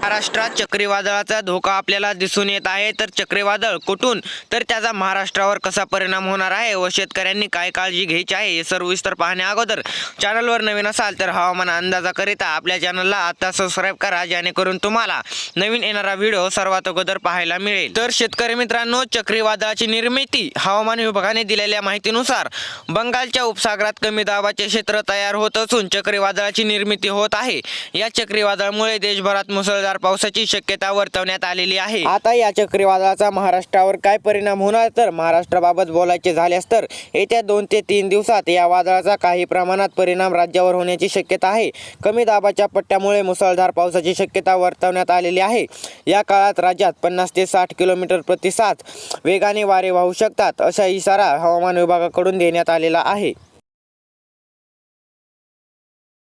महाराष्ट्रात चक्रीवादळाचा धोका आपल्याला दिसून येत आहे। तर चक्रीवादळ कुठून तर त्याचा महाराष्ट्रावर कसा परिणाम होणार आहे व शेतकऱ्यांनी काय काळजी घ्यायची आहे हे सर्व विस्तार पाहण्या अगोदर चॅनलवर नवीन असाल तर हवामान अंदाजाकरिता आपल्या चॅनलला आता सबस्क्राइब करा, जेणेकरून तुम्हाला नवीन येणारा व्हिडिओ सर्वात अगोदर पाहायला मिळेल। तर शेतकरी मित्रांनो, चक्रीवादळाची निर्मिती हवामान विभागाने दिलेल्या माहितीनुसार बंगालच्या उपसागरात कमी दाबाचे क्षेत्र तयार होत असून चक्रीवादळाची निर्मिती होत आहे। या चक्रीवादळामुळे देशभरात मुसळधार पावसाची शक्यता वर्तवण्यात आलेली आहे। आता या चक्रीवादळाचा महाराष्ट्रावर काय परिणाम होणार तर महाराष्ट्राबाबत बोलायचे झाल्यास तर येत्या 2 ते 3 दिवसात या वादळाचा काही प्रमाणात परिणाम राज्यावर होण्याची शक्यता आहे। कमी दाबाच्या पट्ट्यामुळे मुसळधार पावसाची शक्यता वर्तवण्यात आलेली आहे। या काळात राज्यात 50 ते 60 किलोमीटर प्रति तास वेगाने वारे वाहू शकतात, असा इशारा हवामान विभागाकडून देण्यात आलेला आहे।